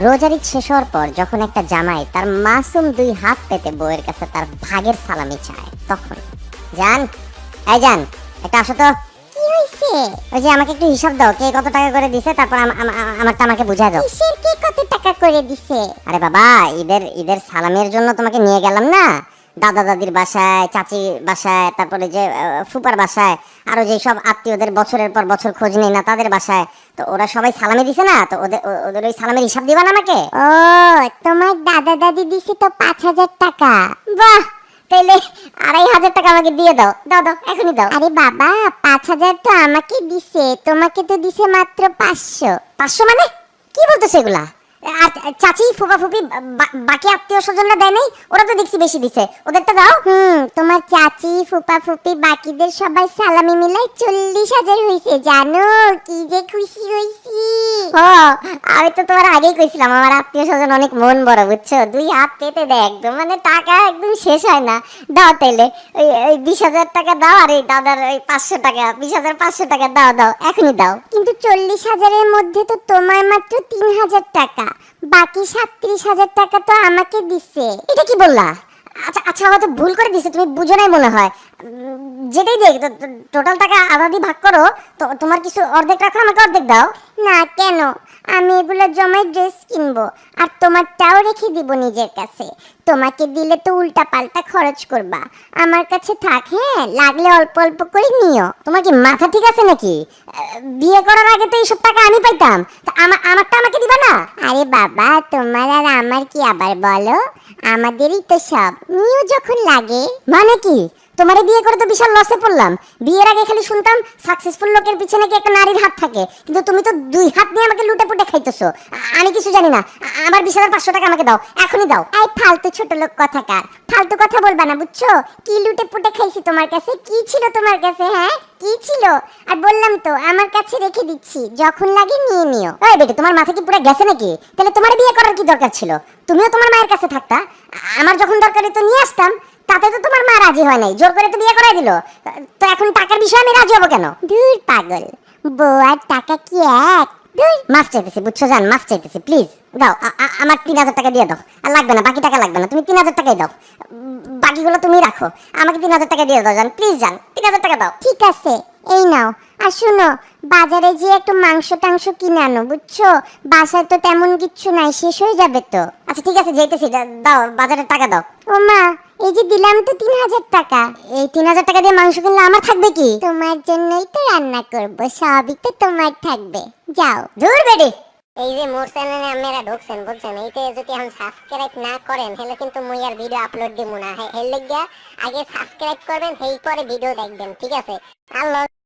রোজার ঈদ শেষ হওয়ার পর যখন একটা জামাই তার মাসুম 2 হাত পেতে বউয়ের কাছে তার ভাগের সালামি চায়, তখন জান, এই জান, একটা আসো তো। কি হইছে? ওই যে আমাকে একটু হিসাব দাও, কে কত টাকা করে দিছে, তারপর আমারটা আমাকে বুঝাই দাও। কিসের কে কত টাকা করে দিছে? আরে বাবা, ঈদের সালামের জন্য তোমাকে নিয়ে গেলাম না, দাদা দাদির বাসায়, চাচির বাসায়, তারপরে যে ফুপার বাসায়, আরো যে সব আত্মীয়দের বছরের পর বছর খোঁজ নেই না তাদের বাসায়, তো ওরা সবাই সালামি দিছে না, তো ওদের ওই সালামের হিসাব দিবা না আমাকে? ও, তোমার দাদা দাদি দিছে তো 5,000 টাকা। বাহ, তাইলে 2,500 টাকা আমাকে দিয়ে দাও, দাও দাও, এখনই দাও। আরে বাবা, 5,000 তো আমাকে দিছে, তোমাকে তো দিছে মাত্র 500। 500 মানে কি বলতেছে এগুলা? আর চাচি, ফুপা ফুপি, বাকি আত্মীয় স্বজনরা দেয় নাই? ওরা তো দেখছি বেশি দিছে, ওদেরটা দাও। তোমার চাচি, ফুপা ফুপি, বাকিদের সবাই সালামি মিলাই 40,000 হইছে। জানো কি যে খুশি হইছি। আমি তো তোমার আগেই কইছিলাম আমার আত্মীয় স্বজন অনেক মন বড়, বুঝছো? 2 হাত পেতে দেয় একদম, মানে টাকা একদম শেষ হয় না। দাও তাইলে ওই 20,000 টাকা দাও, আর এই দাদার ওই 500 টাকা, 20,500 টাকা দাও, দাও এখনই দাও। কিন্তু 40,000-এর মধ্যে তো তোমার মাত্র 3,000 টাকা, বাকি 37,000 টাকা তো আমাকে দিছে। এটা কি বললা? আচ্ছা আচ্ছা, হয়তো ভুল করে দিছে, তুমি বুঝো নাই মনে হয়। যেটাই দেখ, টোটাল টাকা আধা দিয়ে ভাগ করো, তো তোমার কিছু অর্ধেক রাখো, আমাকে অর্ধেক দাও। না কেন, আমি এগুলো জমায় ড্রেস কিনবো, আর তোমারটাও রেখে দিব নিজের কাছে। তোমাকে দিলে তো উল্টা পাল্টা খরচ করবা, আমার কাছে থাক। হ্যাঁ, লাগলে অল্প অল্প করে নিও। তোমার কি মাথা ঠিক আছে নাকি? বিয়ে করার আগে তো এইসব টাকা আমি পাইতাম, তা আমারটা আমাকে দিবা না? আরে বাবা, তোমার আর আমার কি আবার বলো, আমাদেরই তো সব, নিও যখন লাগে। মানে কি? তোমারে বিয়ে করে তো বিশাল লসে পড়লাম। বিয়ের আগে খালি শুনতাম সাকসেসফুল লোকের পিছনে কি একটা নারীর হাত থাকে, কিন্তু তুমি তো 2 হাত নিয়ে আমাকে লুটে পুটে খাইতেছো। আমি কিছু জানি না, আমার 20,500 টাকা আমাকে দাও, এখনই দাও। এই ফালতু ছোট লোক কথাকার, ফালতু কথা বলবা না, বুঝছো? কি লুটে পুটে খাইছি তোমার কাছে? কি ছিল তোমার কাছে? হ্যাঁ, কি ছিল? আর বললাম তো আমার কাছে রেখে দিচ্ছি, যখন লাগে নিয়ে নিও। এই বেটি, তোমার মাথা কি পুরো গেছে নাকি? তাহলে তোমার বিয়ে করার কি দরকার ছিল? তুমিও তোমার মায়ের কাছে থাকতা, আমার যখন দরকারি তো নিয়ে আসতাম। তাতে তো তোমার মা রাজি হয় নাই, জোর করে তো বিয়ে করাই দিল। তো এখন টাকার বিষয়ে আমি রাজি হবো কেন? দূর পাগল, বউ আর টাকা কি এক? মাফ চাইতেছি, বুঝছো জান, মাফ চাইতেছি, প্লিজ দাও। আমার 3,000 টাকা দিয়ে দাও, আর লাগবে না, বাকি টাকা লাগবে না, তুমি 3,000 টাকাই দাও, বাকিগুলো তুমি রাখো। আমাকে 3,000 টাকা দিয়ে দাও জান, প্লিজ জান, 3,000 টাকা দাও। ঠিক আছে, এই নাও। আর শুনো, বাজারে যে একটু মাংস টাংস কিনে আনো, বুঝছো? বাসায় তো তেমন কিচ্ছু নাই, শেষ হয়ে যাবে তো। আচ্ছা ঠিক আছে, যাইতেছি, দাও, বাজারের টাকা দাও। ও মা, এই যে দিলাম তো 3,000 টাকা, এই 3,000 টাকা দিয়ে মাংস কিনলে আমার থাকবে কি? তোমার জন্যই তো রান্না করব, সবই তো তোমার থাকবে। যাও। দূর বেডি, এই যে মোর চ্যানেলে আপনারা ঢুকছেন, বুঝছেন? এইতে যদি এখন সাবস্ক্রাইব না করেন তাহলে কিন্তু মুই আর ভিডিও আপলোড দিব না। হেল লাগিয়া আগে সাবস্ক্রাইব করবেন, সেই পরে ভিডিও দেখবেন, ঠিক আছে? আল্লাহ।